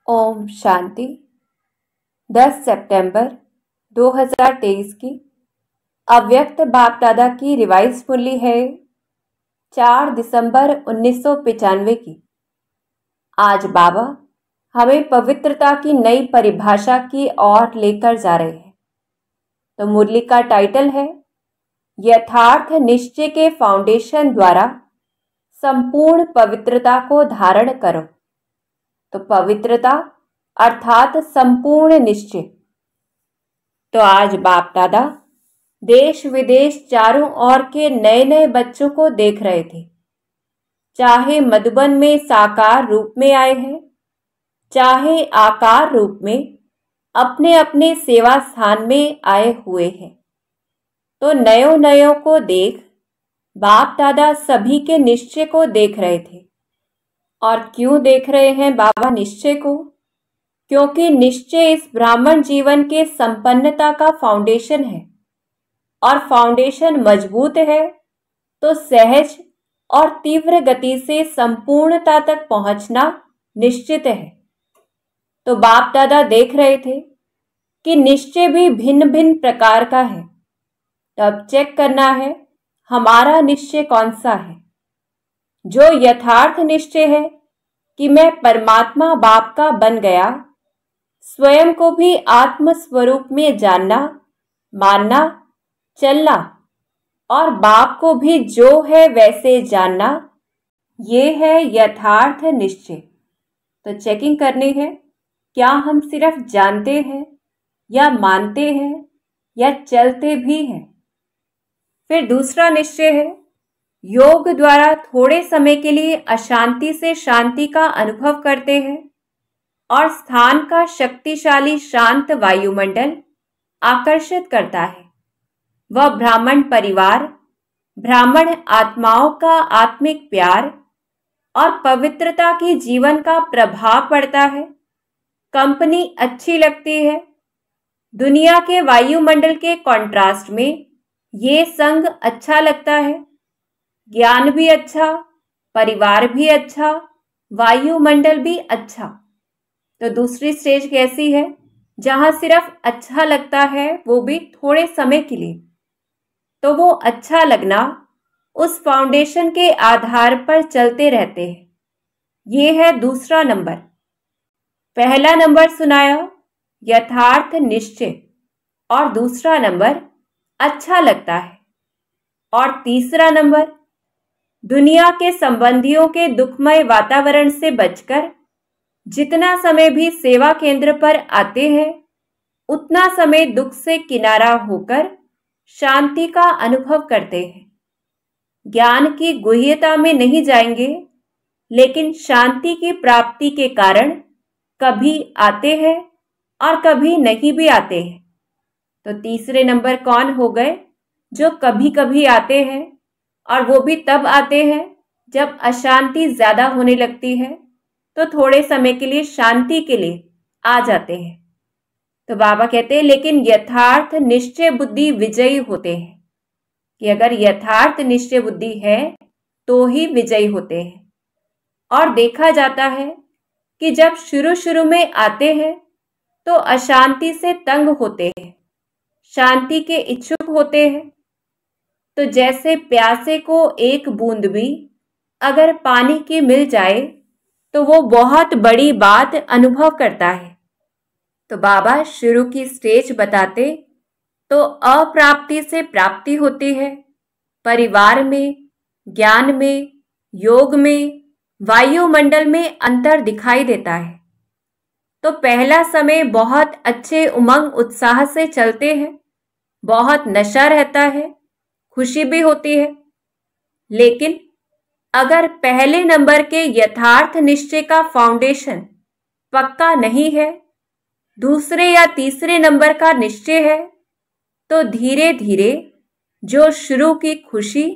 ओम शांति। 10 सितंबर 2023 की अव्यक्त बाप दादा की रिवाइज मुरली है 4 दिसंबर 1995 की। आज बाबा हमें पवित्रता की नई परिभाषा की ओर लेकर जा रहे हैं। तो मुरली का टाइटल है यथार्थ निश्चय के फाउंडेशन द्वारा संपूर्ण पवित्रता को धारण करो। तो पवित्रता अर्थात संपूर्ण निश्चय। तो आज बाप दादा देश विदेश चारों ओर के नए नए बच्चों को देख रहे थे, चाहे मधुबन में साकार रूप में आए हैं, चाहे आकार रूप में अपने अपने सेवा स्थान में आए हुए हैं। तो नयों नयों को देख बाप दादा सभी के निश्चय को देख रहे थे। और क्यों देख रहे हैं बाबा निश्चय को? क्योंकि निश्चय इस ब्राह्मण जीवन के संपन्नता का फाउंडेशन है, और फाउंडेशन मजबूत है तो सहज और तीव्र गति से संपूर्णता तक पहुंचना निश्चित है। तो बाप दादा देख रहे थे कि निश्चय भी भिन्न भिन्न प्रकार का है। तो अब चेक करना है हमारा निश्चय कौन सा है। जो यथार्थ निश्चय है कि मैं परमात्मा बाप का बन गया, स्वयं को भी आत्म स्वरूप में जानना, मानना, चलना और बाप को भी जो है वैसे जानना, ये है यथार्थ निश्चय। तो चेकिंग करनी है, क्या हम सिर्फ जानते हैं या मानते हैं या चलते भी हैं। फिर दूसरा निश्चय है योग द्वारा थोड़े समय के लिए अशांति से शांति का अनुभव करते हैं और स्थान का शक्तिशाली शांत वायुमंडल आकर्षित करता है। वह ब्राह्मण परिवार, ब्राह्मण आत्माओं का आत्मिक प्यार और पवित्रता की जीवन का प्रभाव पड़ता है। कंपनी अच्छी लगती है। दुनिया के वायुमंडल के कॉन्ट्रास्ट में ये संग अच्छा लगता है। ज्ञान भी अच्छा, परिवार भी अच्छा, वायुमंडल भी अच्छा। तो दूसरी स्टेज कैसी है? जहां सिर्फ अच्छा लगता है, वो भी थोड़े समय के लिए। तो वो अच्छा लगना उस फाउंडेशन के आधार पर चलते रहते हैं। ये है दूसरा नंबर। पहला नंबर सुनाया यथार्थ निश्चय, और दूसरा नंबर अच्छा लगता है, और तीसरा नंबर दुनिया के संबंधियों के दुखमय वातावरण से बचकर जितना समय भी सेवा केंद्र पर आते हैं, उतना समय दुख से किनारा होकर शांति का अनुभव करते हैं। ज्ञान की गुह्यता में नहीं जाएंगे, लेकिन शांति की प्राप्ति के कारण कभी आते हैं और कभी नहीं भी आते हैं। तो तीसरे नंबर कौन हो गए? जो कभी कभी आते हैं, और वो भी तब आते हैं जब अशांति ज्यादा होने लगती है, तो थोड़े समय के लिए शांति के लिए आ जाते हैं। तो बाबा कहते हैं लेकिन यथार्थ निश्चय बुद्धि विजयी होते हैं, कि अगर यथार्थ निश्चय बुद्धि है तो ही विजयी होते हैं। और देखा जाता है कि जब शुरू शुरू में आते हैं तो अशांति से तंग होते हैं, शांति के इच्छुक होते हैं। तो जैसे प्यासे को एक बूंद भी अगर पानी की मिल जाए तो वो बहुत बड़ी बात अनुभव करता है। तो बाबा शुरू की स्टेज बताते तो अप्राप्ति से प्राप्ति होती है। परिवार में, ज्ञान में, योग में, वायुमंडल में अंतर दिखाई देता है। तो पहला समय बहुत अच्छे उमंग उत्साह से चलते हैं, बहुत नशा रहता है, खुशी भी होती है। लेकिन अगर पहले नंबर के यथार्थ निश्चय का फाउंडेशन पक्का नहीं है, दूसरे या तीसरे नंबर का निश्चय है, तो धीरे धीरे जो शुरू की खुशी,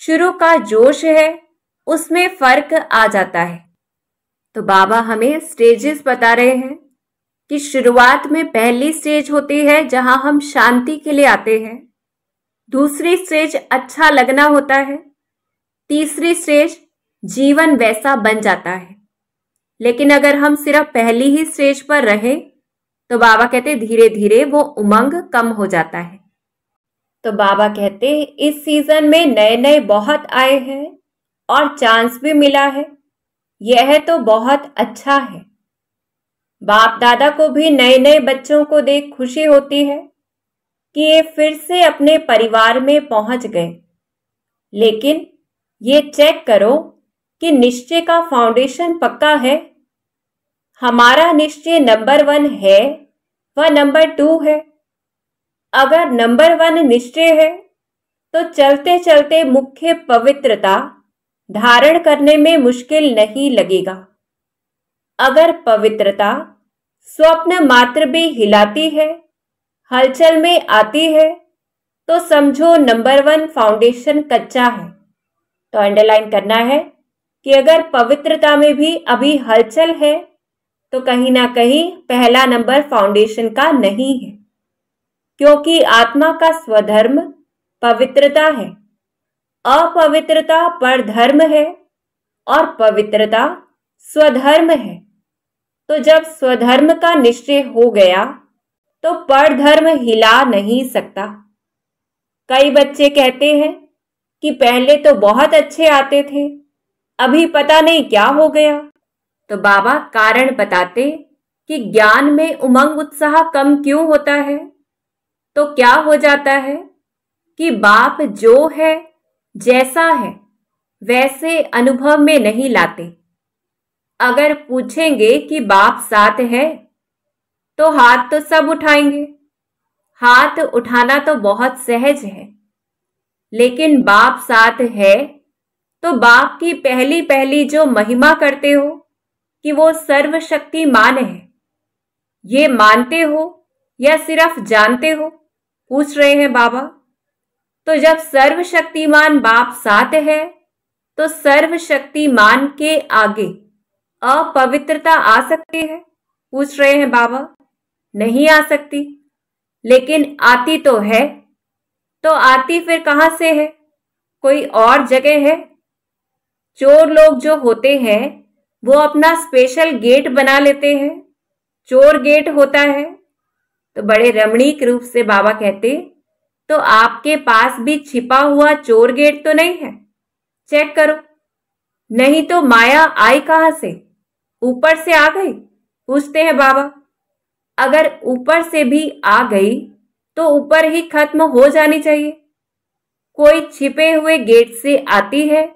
शुरू का जोश है, उसमें फर्क आ जाता है। तो बाबा हमें स्टेजेस बता रहे हैं कि शुरुआत में पहली स्टेज होती है जहां हम शांति के लिए आते हैं। दूसरी स्टेज अच्छा लगना होता है। तीसरी स्टेज जीवन वैसा बन जाता है। लेकिन अगर हम सिर्फ पहली ही स्टेज पर रहे तो बाबा कहते धीरे धीरे वो उमंग कम हो जाता है। तो बाबा कहते इस सीजन में नए नए बहुत आए हैं और चांस भी मिला है, यह तो बहुत अच्छा है। बाप दादा को भी नए नए बच्चों को देख खुशी होती है कि ये फिर से अपने परिवार में पहुंच गए। लेकिन ये चेक करो कि निश्चय का फाउंडेशन पक्का है। हमारा निश्चय नंबर 1 है व नंबर 2 है। अगर नंबर 1 निश्चय है तो चलते चलते मुख्य पवित्रता धारण करने में मुश्किल नहीं लगेगा। अगर पवित्रता स्वप्न मात्र भी हिलाती है, हलचल में आती है, तो समझो नंबर 1 फाउंडेशन कच्चा है। तो अंडरलाइन करना है कि अगर पवित्रता में भी अभी हलचल है तो कहीं ना कहीं पहला नंबर फाउंडेशन का नहीं है, क्योंकि आत्मा का स्वधर्म पवित्रता है, अपवित्रता परधर्म है और पवित्रता स्वधर्म है। तो जब स्वधर्म का निश्चय हो गया तो परधर्म हिला नहीं सकता। कई बच्चे कहते हैं कि पहले तो बहुत अच्छे आते थे, अभी पता नहीं क्या हो गया। तो बाबा कारण बताते कि ज्ञान में उमंग उत्साह कम क्यों होता है। तो क्या हो जाता है कि बाप जो है जैसा है वैसे अनुभव में नहीं लाते। अगर पूछेंगे कि बाप साथ है तो हाथ तो सब उठाएंगे। हाथ उठाना तो बहुत सहज है, लेकिन बाप साथ है तो बाप की पहली पहली जो महिमा करते हो कि वो सर्वशक्तिमान है, ये मानते हो या सिर्फ जानते हो, पूछ रहे हैं बाबा। तो जब सर्वशक्तिमान बाप साथ है तो सर्वशक्तिमान के आगे अपवित्रता आ सकती है, पूछ रहे हैं बाबा। नहीं आ सकती, लेकिन आती तो है। तो आती फिर कहां से है? कोई और जगह है। चोर लोग जो होते हैं वो अपना स्पेशल गेट बना लेते हैं, चोर गेट होता है। तो बड़े रमणीक रूप से बाबा कहते तो आपके पास भी छिपा हुआ चोर गेट तो नहीं है, चेक करो। नहीं तो माया आई कहां से? ऊपर से आ गई, पूछते हैं बाबा। अगर ऊपर से भी आ गई तो ऊपर ही खत्म हो जानी चाहिए। कोई छिपे हुए गेट से आती है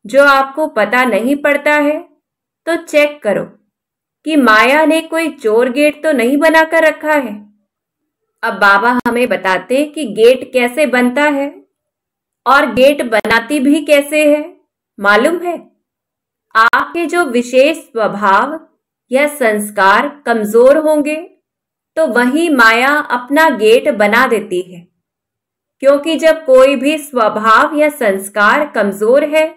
जो आपको पता नहीं पड़ता है, तो चेक करो कि माया ने कोई चोर गेट तो नहीं बनाकर रखा है। अब बाबा हमें बताते कि गेट कैसे बनता है और गेट बनाती भी कैसे है, मालूम है? आपके जो विशेष स्वभाव या संस्कार कमजोर होंगे तो वही माया अपना गेट बना देती है। क्योंकि जब कोई भी स्वभाव या संस्कार कमजोर है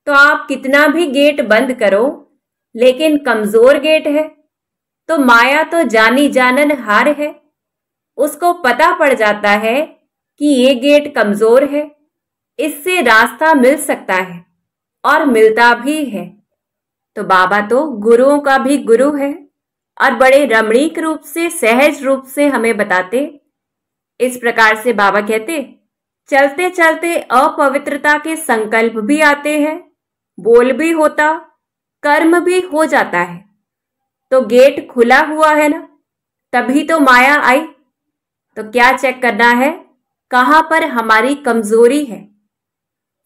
तो आप कितना भी गेट बंद करो, लेकिन कमजोर गेट है तो माया तो जानी जानन हार है। उसको पता पड़ जाता है कि ये गेट कमजोर है, इससे रास्ता मिल सकता है और मिलता भी है। तो बाबा तो गुरुओं का भी गुरु है और बड़े रमणीक रूप से सहज रूप से हमें बताते। इस प्रकार से बाबा कहते चलते चलते अपवित्रता के संकल्प भी आते हैं, बोल भी होता, कर्म भी हो जाता है। तो गेट खुला हुआ है ना, तभी तो माया आई। तो क्या चेक करना है कहां पर हमारी कमजोरी है।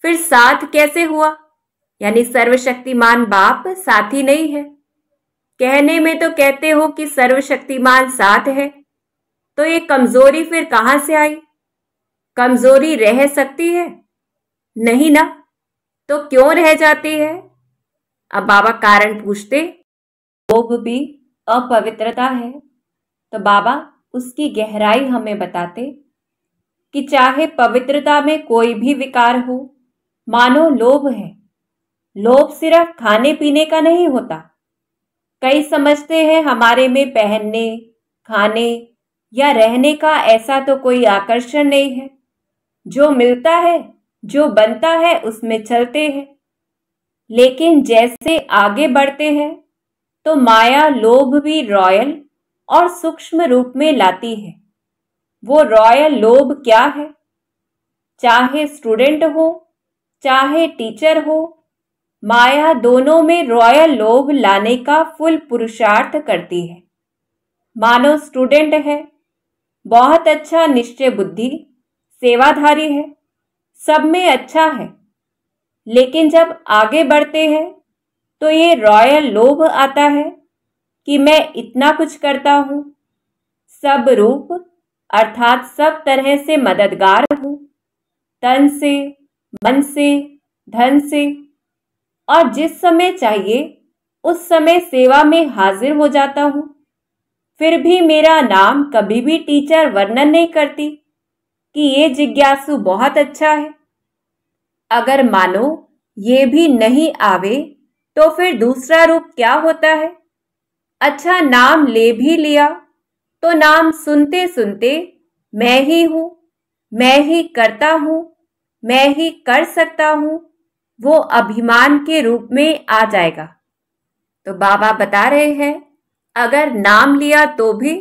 फिर साथ कैसे हुआ? यानी सर्वशक्तिमान बाप साथी नहीं है। कहने में तो कहते हो कि सर्वशक्तिमान साथ है, तो ये कमजोरी फिर कहां से आई? कमजोरी रह सकती है? नहीं ना, तो क्यों रह जाती है? अब बाबा कारण पूछते। लोभ भी अपवित्रता है। तो बाबा उसकी गहराई हमें बताते कि चाहे पवित्रता में कोई भी विकार हो, मानो लोभ है। लोभ सिर्फ खाने पीने का नहीं होता। कई समझते हैं हमारे में पहनने, खाने या रहने का ऐसा तो कोई आकर्षण नहीं है। जो मिलता है, जो बनता है, उसमें चलते हैं। लेकिन जैसे आगे बढ़ते हैं तो माया लोभ भी रॉयल और सूक्ष्म रूप में लाती है। वो रॉयल लोभ क्या है? चाहे स्टूडेंट हो, चाहे टीचर हो, माया दोनों में रॉयल लोभ लाने का फुल पुरुषार्थ करती है। मानो स्टूडेंट है, बहुत अच्छा निश्चय बुद्धि, सेवाधारी है, सब में अच्छा है, लेकिन जब आगे बढ़ते हैं तो ये रॉयल लोभ आता है कि मैं इतना कुछ करता हूँ, सब रूप अर्थात सब तरह से मददगार हूँ, तन से, मन से, धन से, और जिस समय चाहिए उस समय सेवा में हाजिर हो जाता हूँ। फिर भी मेरा नाम कभी भी टीचर वर्णन नहीं करती कि ये जिज्ञासु बहुत अच्छा है। अगर मानो ये भी नहीं आवे तो फिर दूसरा रूप क्या होता है? अच्छा नाम ले भी लिया तो नाम सुनते सुनते मैं ही हूँ, मैं ही करता हूँ, मैं ही कर सकता हूँ, वो अभिमान के रूप में आ जाएगा। तो बाबा बता रहे हैं, अगर नाम लिया तो भी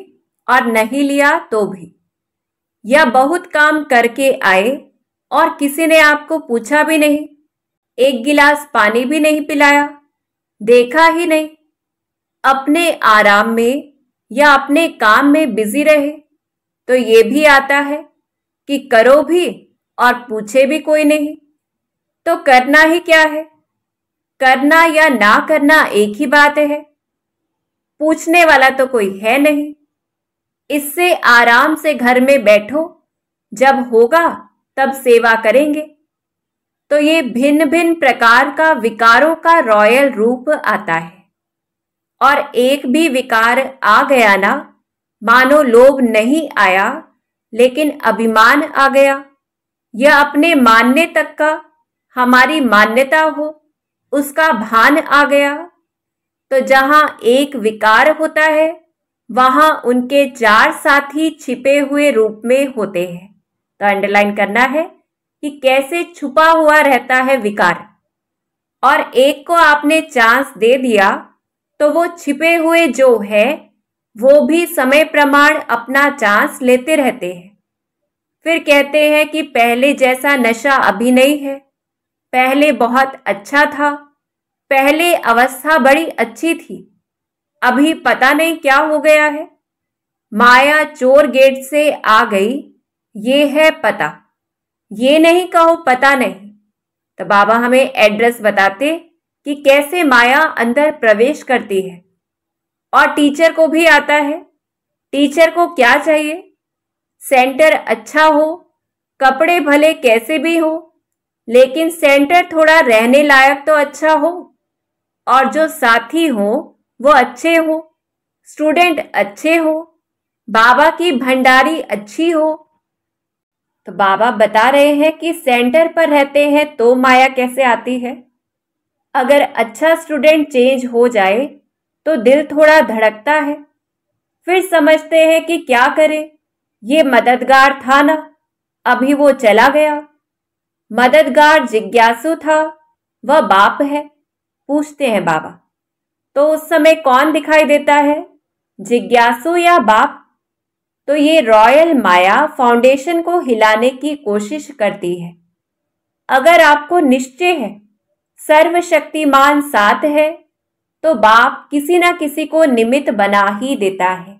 और नहीं लिया तो भी, या बहुत काम करके आए और किसी ने आपको पूछा भी नहीं, एक गिलास पानी भी नहीं पिलाया, देखा ही नहीं, अपने आराम में या अपने काम में बिजी रहे, तो ये भी आता है कि करो भी और पूछे भी कोई नहीं। तो करना ही क्या है? करना या ना करना एक ही बात है। पूछने वाला तो कोई है नहीं। इससे आराम से घर में बैठो, जब होगा तब सेवा करेंगे। तो ये भिन्न भिन्न प्रकार का विकारों का रॉयल रूप आता है। और एक भी विकार आ गया ना, मानो लोभ नहीं आया लेकिन अभिमान आ गया, यह अपने मानने तक का हमारी मान्यता हो, उसका भान आ गया, तो जहां एक विकार होता है वहां उनके चार साथी छिपे हुए रूप में होते हैं। तो अंडरलाइन करना है कि कैसे छुपा हुआ रहता है विकार, और एक को आपने चांस दे दिया तो वो छिपे हुए जो है वो भी समय प्रमाण अपना चांस लेते रहते हैं। फिर कहते हैं कि पहले जैसा नशा अभी नहीं है, पहले बहुत अच्छा था, पहले अवस्था बड़ी अच्छी थी, अभी पता नहीं क्या हो गया है। माया चोर गेट से आ गई, ये है पता, ये नहीं कहो पता नहीं। तो बाबा हमें एड्रेस बताते कि कैसे माया अंदर प्रवेश करती है। और टीचर को भी आता है। टीचर को क्या चाहिए? सेंटर अच्छा हो, कपड़े भले कैसे भी हो, लेकिन सेंटर थोड़ा रहने लायक तो अच्छा हो, और जो साथी हो वो अच्छे हो, स्टूडेंट अच्छे हो, बाबा की भंडारी अच्छी हो। तो बाबा बता रहे हैं कि सेंटर पर रहते हैं तो माया कैसे आती है। अगर अच्छा स्टूडेंट चेंज हो जाए तो दिल थोड़ा धड़कता है, फिर समझते हैं कि क्या करें, ये मददगार था ना, अभी वो चला गया। मददगार जिज्ञासु था, वह बाप है। पूछते हैं बाबा, तो उस समय कौन दिखाई देता है, जिज्ञासु या बाप? तो ये रॉयल माया फाउंडेशन को हिलाने की कोशिश करती है। अगर आपको निश्चय है सर्वशक्तिमान साथ है तो बाप किसी ना किसी को निमित्त बना ही देता है।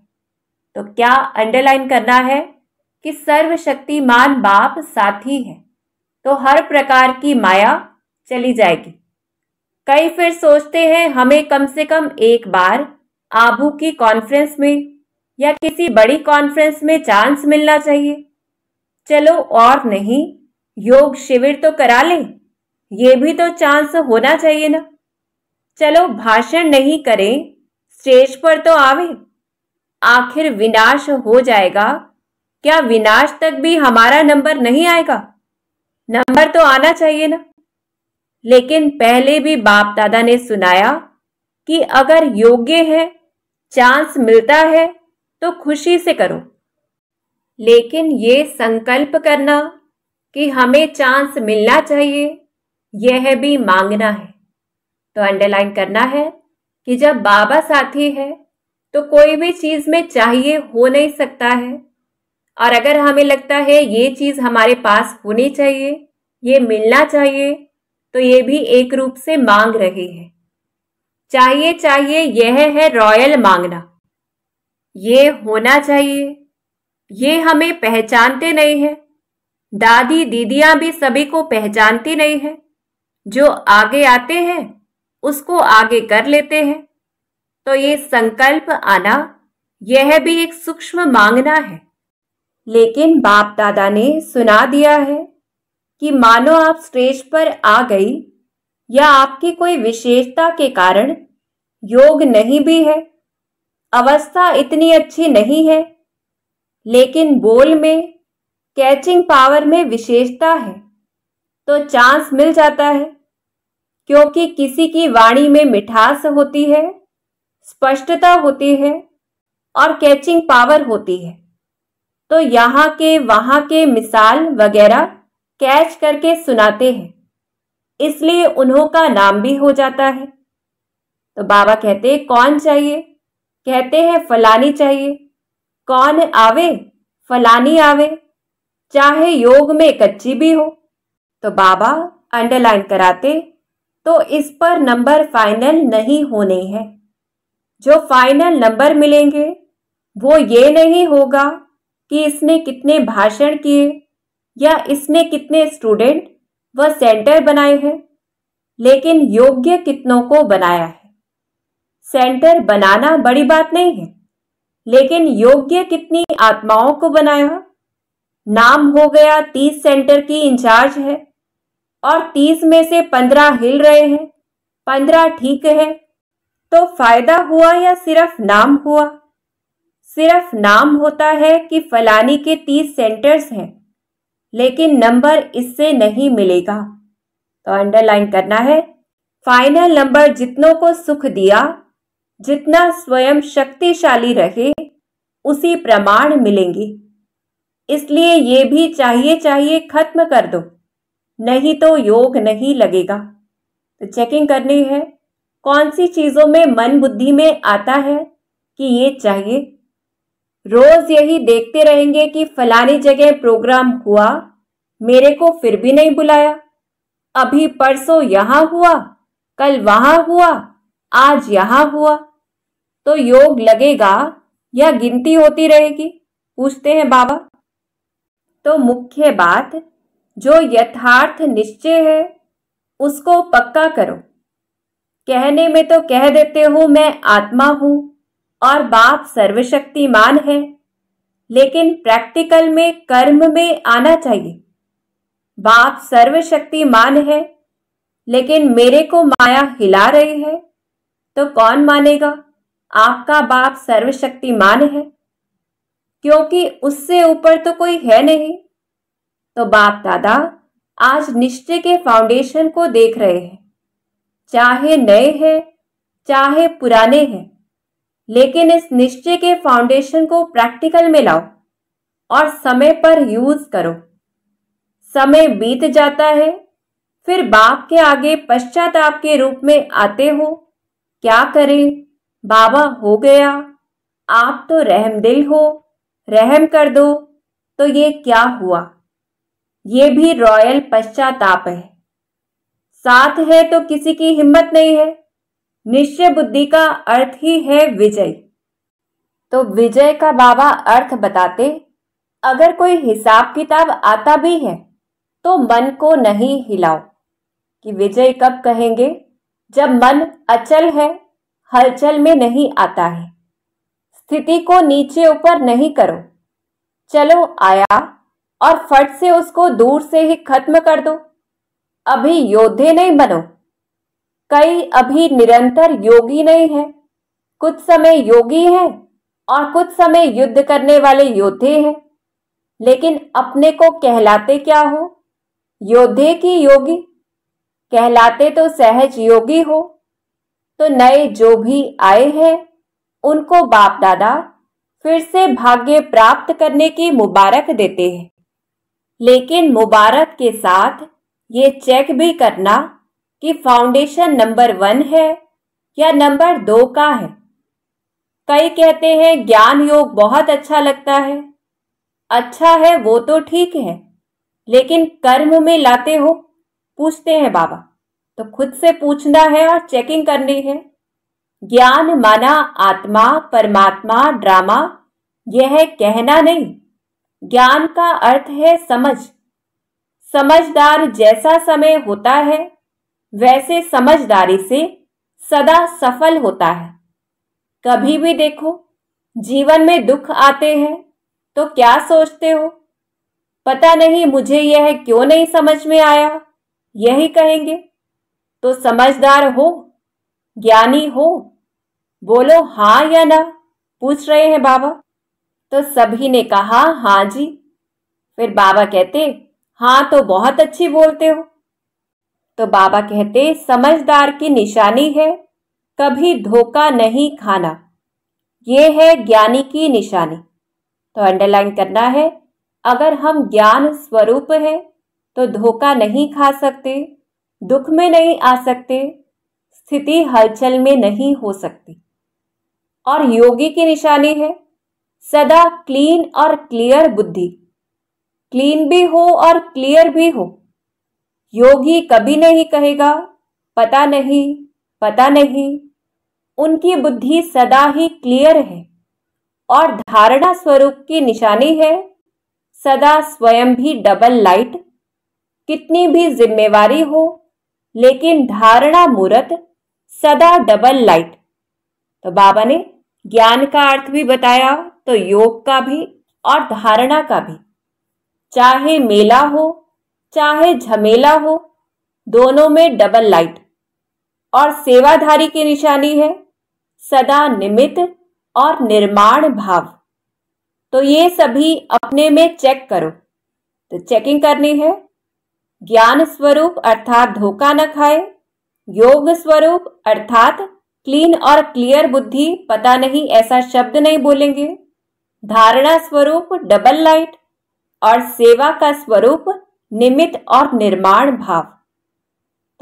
तो क्या अंडरलाइन करना है कि सर्वशक्तिमान बाप साथी है, तो हर प्रकार की माया चली जाएगी। कई फिर सोचते हैं हमें कम से कम एक बार आबू की कॉन्फ्रेंस में या किसी बड़ी कॉन्फ्रेंस में चांस मिलना चाहिए। चलो और नहीं, योग शिविर तो करा लें, ये भी तो चांस होना चाहिए ना। चलो भाषण नहीं करें, स्टेज पर तो आवे। आखिर विनाश हो जाएगा, क्या विनाश तक भी हमारा नंबर नहीं आएगा? नंबर तो आना चाहिए ना। लेकिन पहले भी बाप दादा ने सुनाया कि अगर योग्य है, चांस मिलता है तो खुशी से करो, लेकिन ये संकल्प करना कि हमें चांस मिलना चाहिए, यह भी मांगना है। तो अंडरलाइन करना है कि जब बाबा साथी है तो कोई भी चीज में चाहिए हो नहीं सकता है। और अगर हमें लगता है ये चीज हमारे पास होनी चाहिए, ये मिलना चाहिए, तो ये भी एक रूप से मांग रही है। चाहिए चाहिए यह है रॉयल मांगना। ये होना चाहिए, ये हमें पहचानते नहीं है। दादी दीदियां भी सभी को पहचानती नहीं है। जो आगे आते हैं उसको आगे कर लेते हैं। तो ये संकल्प आना, यह भी एक सूक्ष्म मांगना है। लेकिन बाप दादा ने सुना दिया है कि मानो आप स्टेज पर आ गई या आपकी कोई विशेषता के कारण योग नहीं भी है, अवस्था इतनी अच्छी नहीं है, लेकिन बोल में, कैचिंग पावर में विशेषता है, तो चांस मिल जाता है। क्योंकि किसी की वाणी में मिठास होती है, स्पष्टता होती है और कैचिंग पावर होती है, तो यहाँ के वहाँ के मिसाल वगैरह कैच करके सुनाते हैं, इसलिए उन्हों का नाम भी हो जाता है। तो बाबा कहते हैं कौन चाहिए? कहते हैं फलानी चाहिए। कौन आवे? फलानी आवे, चाहे योग में कच्ची भी हो। तो बाबा अंडरलाइन कराते, तो इस पर नंबर फाइनल नहीं होने हैं। जो फाइनल नंबर मिलेंगे वो ये नहीं होगा कि इसने कितने भाषण किए या इसने कितने स्टूडेंट व सेंटर बनाए हैं, लेकिन योग्य कितनों को बनाया है। सेंटर बनाना बड़ी बात नहीं है, लेकिन योग्य कितनी आत्माओं को बनाया। नाम हो गया 30 सेंटर की इंचार्ज है और 30 में से 15 हिल रहे हैं, 15 ठीक है, तो फायदा हुआ या सिर्फ नाम हुआ? सिर्फ नाम होता है कि फलानी के 30 सेंटर्स हैं, लेकिन नंबर इससे नहीं मिलेगा। तो अंडरलाइन करना है, फाइनल नंबर जितनों को सुख दिया, जितना स्वयं शक्तिशाली रहे, उसी प्रमाण मिलेंगे। इसलिए ये भी चाहिए खत्म कर दो, नहीं तो योग नहीं लगेगा। तो चेकिंग करनी है कौन सी चीजों में मन बुद्धि में आता है कि ये चाहिए। रोज यही देखते रहेंगे कि फलानी जगह प्रोग्राम हुआ, मेरे को फिर भी नहीं बुलाया। अभी परसों यहां हुआ, कल वहां हुआ, आज यहां हुआ, तो योग लगेगा या गिनती होती रहेगी? पूछते हैं बाबा। तो मुख्य बात, जो यथार्थ निश्चय है उसको पक्का करो। कहने में तो कह देते हो मैं आत्मा हूं और बाप सर्वशक्तिमान है, लेकिन प्रैक्टिकल में, कर्म में आना चाहिए। बाप सर्वशक्तिमान है, लेकिन मेरे को माया हिला रही है, तो कौन मानेगा आपका बाप सर्वशक्तिमान है? क्योंकि उससे ऊपर तो कोई है नहीं। तो बाप दादा आज निश्चय के फाउंडेशन को देख रहे हैं, चाहे नए हैं चाहे पुराने हैं, लेकिन इस निश्चय के फाउंडेशन को प्रैक्टिकल में लाओ और समय पर यूज करो। समय बीत जाता है, फिर बाप के आगे पश्चाताप के रूप में आते हो, क्या करें बाबा, हो गया, आप तो रहमदिल हो, रहम कर दो। तो ये क्या हुआ? ये भी रॉयल पश्चाताप है। साथ है तो किसी की हिम्मत नहीं है। निश्चय बुद्धि का अर्थ ही है विजय। तो विजय का बाबा अर्थ बताते, अगर कोई हिसाब किताब आता भी है तो मन को नहीं हिलाओ। कि विजय कब कहेंगे? जब मन अचल है, हलचल में नहीं आता है। स्थिति को नीचे ऊपर नहीं करो। चलो आया और फट से उसको दूर से ही खत्म कर दो। अभी योद्धे नहीं बनो। कई अभी निरंतर योगी नहीं है, कुछ समय योगी हैं और कुछ समय युद्ध करने वाले योद्धे हैं, लेकिन अपने को कहलाते क्या हो? योद्धे की योगी। कहलाते तो सहज योगी हो। तो नए जो भी आए हैं उनको बाप दादा फिर से भाग्य प्राप्त करने की मुबारक देते हैं, लेकिन मुबारक के साथ ये चेक भी करना कि फाउंडेशन नंबर 1 है या नंबर 2 का है? कई कहते हैं ज्ञान योग बहुत अच्छा लगता है। अच्छा है वो तो ठीक है, लेकिन कर्म में लाते हो? पूछते हैं बाबा। तो खुद से पूछना है और चेकिंग करनी है। ज्ञान माना आत्मा परमात्मा ड्रामा, यह कहना नहीं। ज्ञान का अर्थ है समझ। समझदार जैसा समय होता है वैसे समझदारी से सदा सफल होता है। कभी भी देखो, जीवन में दुख आते हैं तो क्या सोचते हो? पता नहीं मुझे यह क्यों नहीं समझ में आया, यही कहेंगे। तो समझदार हो, ज्ञानी हो? बोलो हाँ या ना, पूछ रहे हैं बाबा। तो सभी ने कहा हाँ जी। फिर बाबा कहते हाँ तो बहुत अच्छी बोलते हो। तो बाबा कहते समझदार की निशानी है कभी धोखा नहीं खाना, ये है ज्ञानी की निशानी। तो अंडरलाइन करना है, अगर हम ज्ञान स्वरूप है तो धोखा नहीं खा सकते, दुख में नहीं आ सकते, स्थिति हलचल में नहीं हो सकती। और योगी की निशानी है सदा क्लीन और क्लियर बुद्धि। क्लीन भी हो और क्लियर भी हो। योगी कभी नहीं कहेगा पता नहीं पता नहीं। उनकी बुद्धि सदा ही क्लियर है। और धारणा स्वरूप की निशानी है सदा स्वयं भी डबल लाइट। कितनी भी जिम्मेवारी हो लेकिन धारणा मूर्त सदा डबल लाइट। तो बाबा ने ज्ञान का अर्थ भी बताया, तो योग का भी और धारणा का भी। चाहे मेला हो चाहे झमेला हो, दोनों में डबल लाइट। और सेवाधारी की निशानी है सदा निमित्त और निर्माण भाव। तो ये सभी अपने में चेक करो। तो चेकिंग करनी है, ज्ञान स्वरूप अर्थात धोखा न खाए, योग स्वरूप अर्थात क्लीन और क्लियर बुद्धि, पता नहीं ऐसा शब्द नहीं बोलेंगे, धारणा स्वरूप डबल लाइट, और सेवा का स्वरूप निमित्त और निर्माण भाव।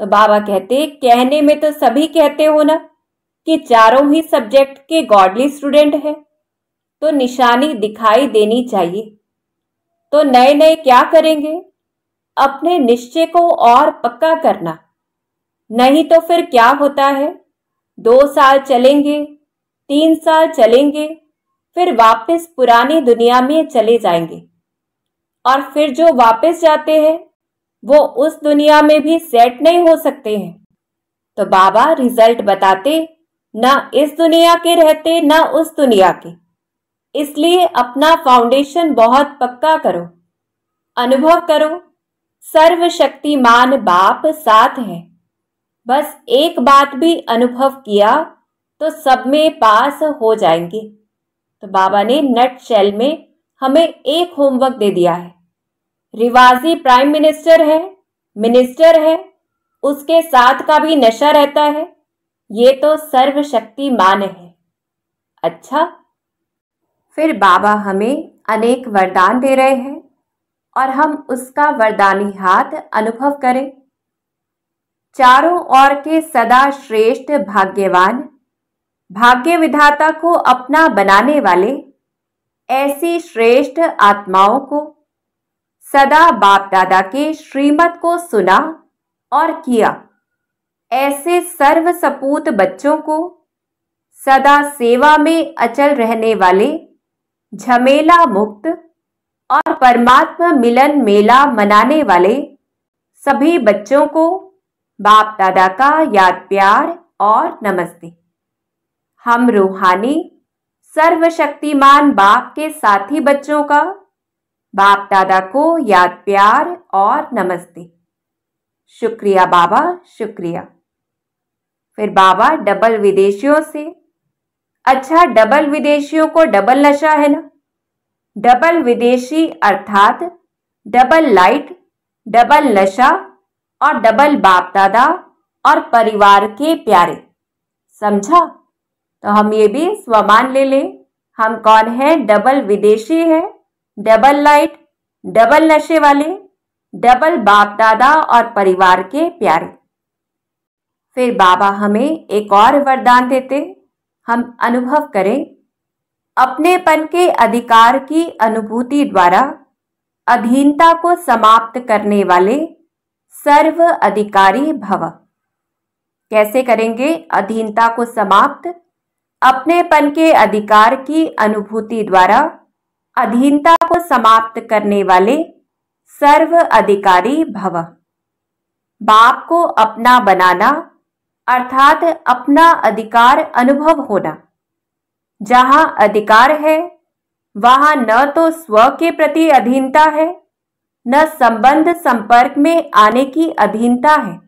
तो बाबा कहते कहने में तो सभी कहते हो ना कि चारों ही सब्जेक्ट के गॉडली स्टूडेंट है, तो निशानी दिखाई देनी चाहिए। तो नए नए क्या करेंगे? अपने निश्चय को और पक्का करना। नहीं तो फिर क्या होता है, 2 साल चलेंगे 3 साल चलेंगे, फिर वापस पुरानी दुनिया में चले जाएंगे। और फिर जो वापस जाते हैं वो उस दुनिया में भी सेट नहीं हो सकते हैं। तो बाबा रिजल्ट बताते, ना इस दुनिया के रहते ना उस दुनिया के। इसलिए अपना फाउंडेशन बहुत पक्का करो, अनुभव करो सर्वशक्तिमान बाप साथ है। बस एक बात भी अनुभव किया तो सब में पास हो जाएंगे। तो बाबा ने नट शेल में हमें एक होमवर्क दे दिया है। रिवाजी प्राइम मिनिस्टर है, उसके साथ का भी नशा रहता है, ये तो सर्वशक्तिमान है। अच्छा, फिर बाबा हमें अनेक वरदान दे रहे हैं और हम उसका वरदानी हाथ अनुभव करें। चारों ओर के सदा श्रेष्ठ भाग्यवान, भाग्य विधाता को अपना बनाने वाले ऐसी श्रेष्ठ आत्माओं को सदा बाप दादा के श्रीमत को सुना और किया। ऐसे सर्व सपूत बच्चों को सदा सेवा में अचल रहने वाले झमेला मुक्त और परमात्मा मिलन मेला मनाने वाले सभी बच्चों को बाप दादा का याद प्यार और नमस्ते। हम रूहानी सर्वशक्तिमान बाप के साथी बच्चों का बाप दादा को याद प्यार और नमस्ते। शुक्रिया बाबा, शुक्रिया। फिर बाबा डबल विदेशियों से, अच्छा डबल विदेशियों को डबल नशा है ना। डबल विदेशी अर्थात डबल लाइट, डबल नशा और डबल बाप दादा और परिवार के प्यारे। समझा? तो हम ये भी स्वमान ले लें, हम कौन है? डबल विदेशी है, डबल लाइट, डबल नशे वाले, डबल बाप दादा और परिवार के प्यारे। फिर बाबा हमें एक और वरदान देते, हम अनुभव करें, अपनेपन के अधिकार की अनुभूति द्वारा अधीनता को समाप्त करने वाले सर्व अधिकारी भव। कैसे करेंगे अधीनता को समाप्त? अपनेपन के अधिकार की अनुभूति द्वारा अधीनता को समाप्त करने वाले सर्व अधिकारी भव। बाप को अपना बनाना अर्थात अपना अधिकार अनुभव होना। जहां अधिकार है वहां न तो स्व के प्रति अधीनता है, न संबंध संपर्क में आने की अधीनता है,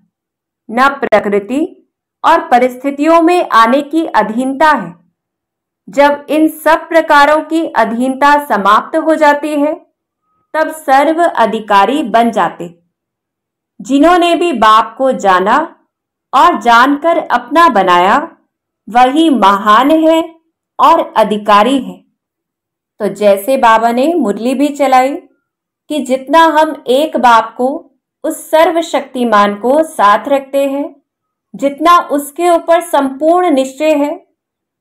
न प्रकृति और परिस्थितियों में आने की अधीनता है। जब इन सब प्रकारों की अधीनता समाप्त हो जाती है तब सर्व अधिकारी बन जाते। जिन्होंने भी बाप को जाना और जानकर अपना बनाया वही महान है और अधिकारी है। तो जैसे बाबा ने मुरली भी चलाई कि जितना हम एक बाप को, उस सर्वशक्तिमान को साथ रखते हैं, जितना उसके ऊपर संपूर्ण निश्चय है,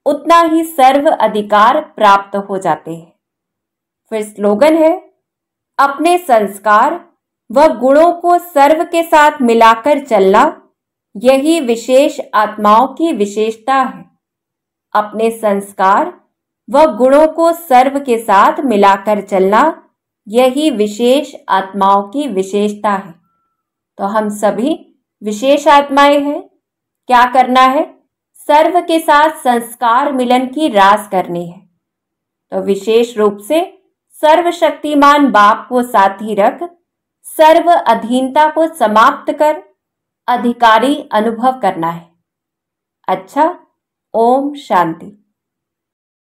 उतना ही सर्व अधिकार प्राप्त हो जाते हैं। फिर स्लोगन है, अपने संस्कार व गुणों को सर्व के साथ मिलाकर चलना यही विशेष आत्माओं की विशेषता है। अपने संस्कार व गुणों को सर्व के साथ मिलाकर चलना यही विशेष आत्माओं की विशेषता है। तो हम सभी विशेष आत्माएं हैं। क्या करना है? सर्व के साथ संस्कार मिलन की रास करनी है। तो विशेष रूप से सर्वशक्तिमान बाप को साथी रख सर्व अधीनता को समाप्त कर अधिकारी अनुभव करना है। अच्छा, ओम शांति।